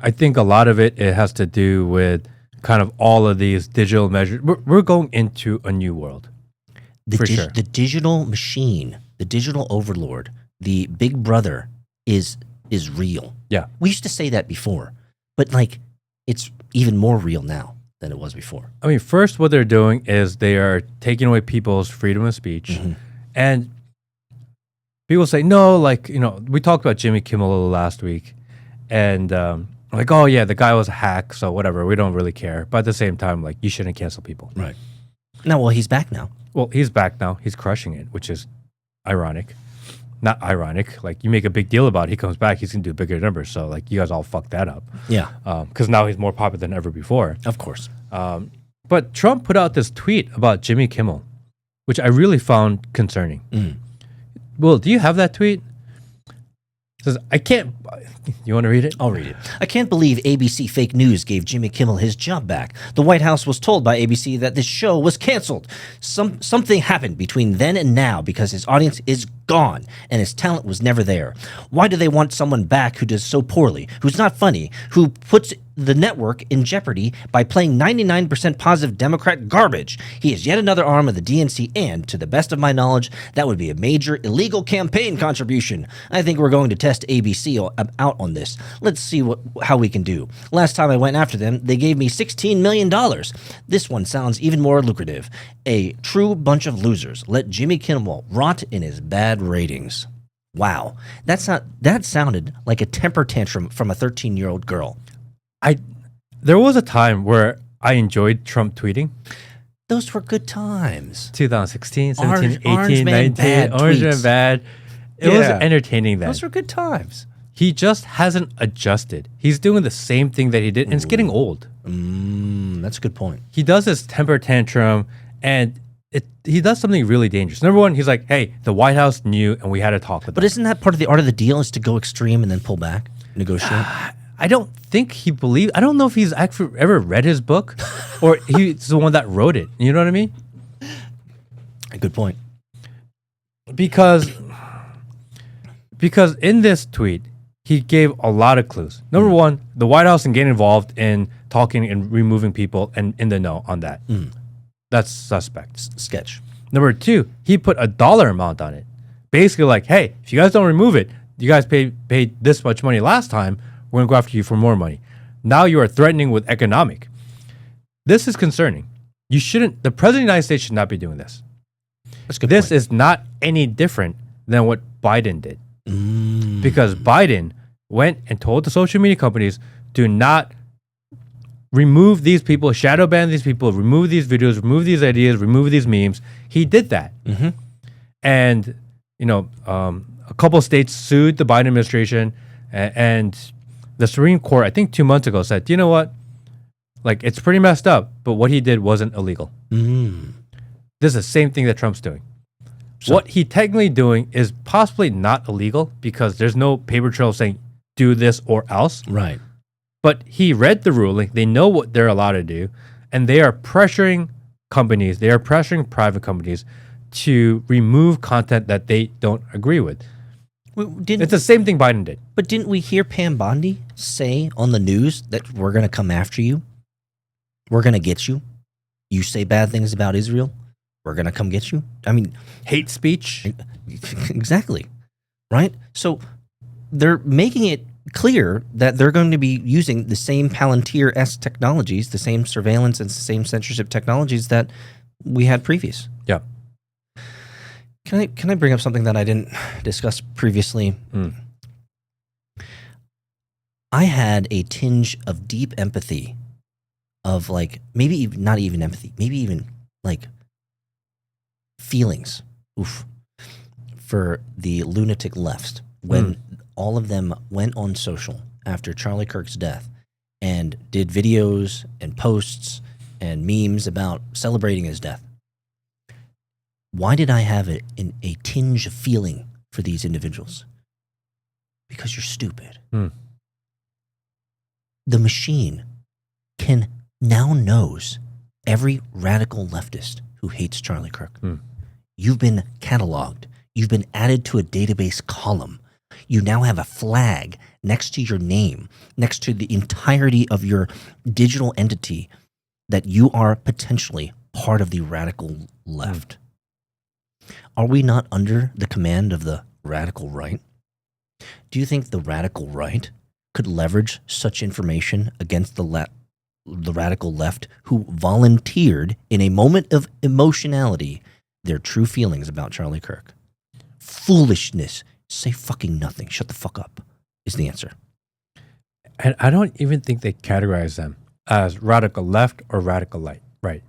I think a lot of it has to do with kind of all of these digital measures. We're going into a new world. Sure. The digital machine, the digital overlord, the big brother is real. Yeah. We used to say that before, but like it's even more real now than it was before. I mean, first, what they're doing is they are taking away people's freedom of speech. Mm-hmm. And people say, no, like, we talked about Jimmy Kimmel last week. And like, oh, yeah, the guy was a hack. So whatever, we don't really care. But at the same time, like, you shouldn't cancel people. Right. No, well, he's back now. Well, he's back now. He's crushing it, which is ironic. Not ironic. Like, you make a big deal about it. He comes back, he's going to do bigger numbers. So, like, you guys all fucked that up. Yeah. Because now he's more popular than ever before. Of course. But Trump put out this tweet about Jimmy Kimmel, which I really found concerning. Mm. Will, do you have that tweet? It says, I can't... You want to read it? I'll read it. I can't believe ABC fake news gave Jimmy Kimmel his job back. The White House was told by ABC that this show was canceled. Something happened between then and now because his audience is gone and his talent was never there. Why do they want someone back who does so poorly, who's not funny, who puts the network in jeopardy by playing 99% positive Democrat garbage? He is yet another arm of the DNC, and to the best of my knowledge, that would be a major illegal campaign contribution. I think we're going to test ABC out on this. Let's see how we can do. Last time I went after them, they gave me $16 million. This one sounds even more lucrative. A true bunch of losers. Let Jimmy Kimmel rot in his bad ratings. Wow. That sounded like a temper tantrum from a 13-year-old girl. There was a time where I enjoyed Trump tweeting. Those were good times. 2016, 17, Orange 18, Man 19. bad Orange Man tweets. Bad. It was entertaining then. Those were good times. He just hasn't adjusted. He's doing the same thing that he did, and it's getting old. That's a good point. He does this temper tantrum, and he does something really dangerous. Number one, he's like, hey, the White House knew, and we had to talk with them. But isn't that part of the art of the deal is to go extreme and then pull back, negotiate? I don't think he believed. I don't know if he's actually ever read his book or he's the one that wrote it. You know what I mean? A good point. Because in this tweet, he gave a lot of clues. Number one, the White House can get involved in talking and removing people and in the know on that. That's suspect. Sketch. Number two, he put a dollar amount on it. Basically like, hey, if you guys don't remove it, you guys paid this much money last time, we're going to go after you for more money. Now you are threatening with economic. This is concerning. You shouldn't, the President of the United States should not be doing this. That's a good This point. is not any different than what Biden did. Because Biden went and told the social media companies, do not remove these people, shadow ban these people, remove these videos, remove these ideas, remove these memes. He did that. And, a couple of states sued the Biden administration, and the Supreme Court, I think 2 months ago, said, you know what? Like, it's pretty messed up, but what he did wasn't illegal. This is the same thing that Trump's doing. So, what he technically doing is possibly not illegal because there's no paper trail saying do this or else. Right. But he read the ruling. They know what they're allowed to do. And they are pressuring companies, they are pressuring private companies to remove content that they don't agree with. It's the same thing Biden did. But didn't we hear Pam Bondi say on the news that we're going to come after you? We're going to get you. You say bad things about Israel, we're going to come get you. I mean, hate speech. Exactly. Right? So they're making it clear that they're going to be using the same Palantir-esque technologies, the same surveillance and the same censorship technologies that we had previous. Yeah. Can I bring up something that I didn't discuss previously? I had a tinge of deep empathy, of like maybe not even empathy, maybe even like feelings, for the lunatic left when all of them went on social after Charlie Kirk's death and did videos and posts and memes about celebrating his death. Why did I have a tinge of feeling for these individuals? Because you're stupid. The machine now knows every radical leftist who hates Charlie Kirk. You've been cataloged. You've been added to a database column You now have a flag next to your name, next to the entirety of your digital entity that you are potentially part of the radical left. Are we not under the command of the radical right? Do you think the radical right could leverage such information against the radical left, who volunteered in a moment of emotionality their true feelings about Charlie Kirk? Foolishness. Say fucking nothing. Shut the fuck up is the answer. And I don't even think they categorize them as radical left or radical right.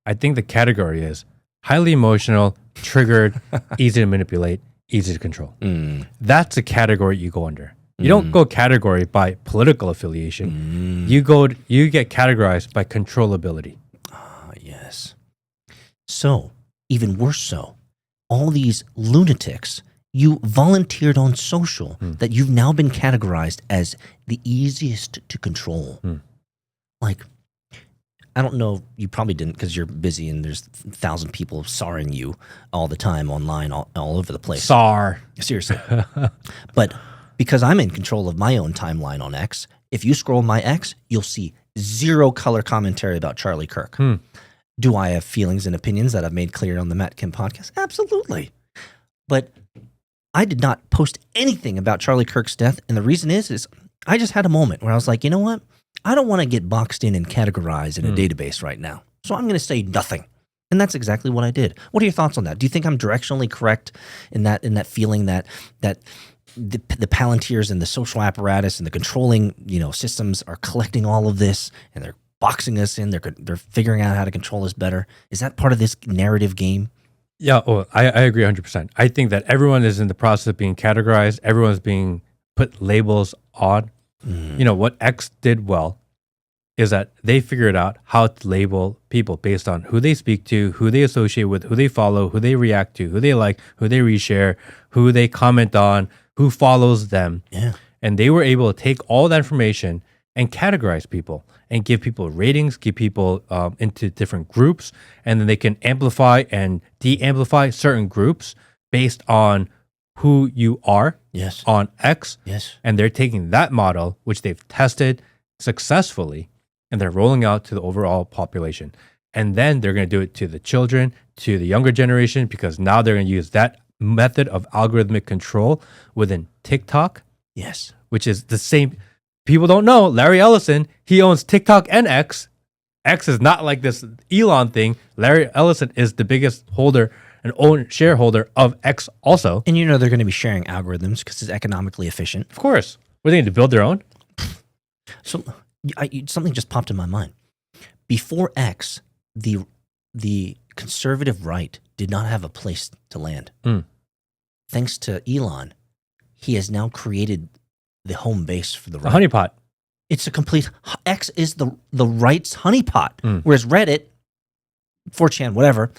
I think the category is highly emotional, triggered, easy to manipulate, easy to control. That's a category you go under. You don't go category by political affiliation. You get categorized by controllability. Ah, yes. So, even worse so, all these lunatics you volunteered on social that you've now been categorized as the easiest to control. Like, I don't know, you probably didn't because you're busy and there's 1,000 people sorring you all the time online, all over the place. SAR. Seriously. But because I'm in control of my own timeline on X, if you scroll my X, you'll see zero color commentary about Charlie Kirk. Do I have feelings and opinions that I've made clear on the Matt Kim podcast? Absolutely. But I did not post anything about Charlie Kirk's death. And the reason is I just had a moment where I was like, you know what? I don't want to get boxed in and categorized in a database right now. So I'm going to say nothing. And that's exactly what I did. What are your thoughts on that? Do you think I'm directionally correct in that feeling that the Palantirs and the social apparatus and the controlling, systems are collecting all of this and they're boxing us in, they're figuring out how to control us better? Is that part of this narrative game? Yeah, I agree 100%. I think that everyone is in the process of being categorized. Everyone's being put labels on. What X did well is that they figured out how to label people based on who they speak to, who they associate with, who they follow, who they react to, who they like, who they reshare, who they comment on, who follows them. Yeah. And they were able to take all that information and categorize people and give people ratings, give people into different groups, and then they can amplify and de-amplify certain groups based on who you are on X. Yes. And they're taking that model, which they've tested successfully, and they're rolling out to the overall population. And then they're going to do it to the children, to the younger generation, because now they're going to use that method of algorithmic control within TikTok. Yes. Which is the same. People don't know, Larry Ellison, he owns TikTok and X. X is not like this Elon thing. Larry Ellison is the biggest holder and shareholder of X also. And they're going to be sharing algorithms because it's economically efficient. Of course. Were they going to build their own? So something just popped in my mind. Before X, the conservative right did not have a place to land. Thanks to Elon, he has now created the home base for the right. The honeypot. It's a complete X is the right's honeypot. Whereas Reddit, 4chan, whatever,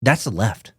that's the left.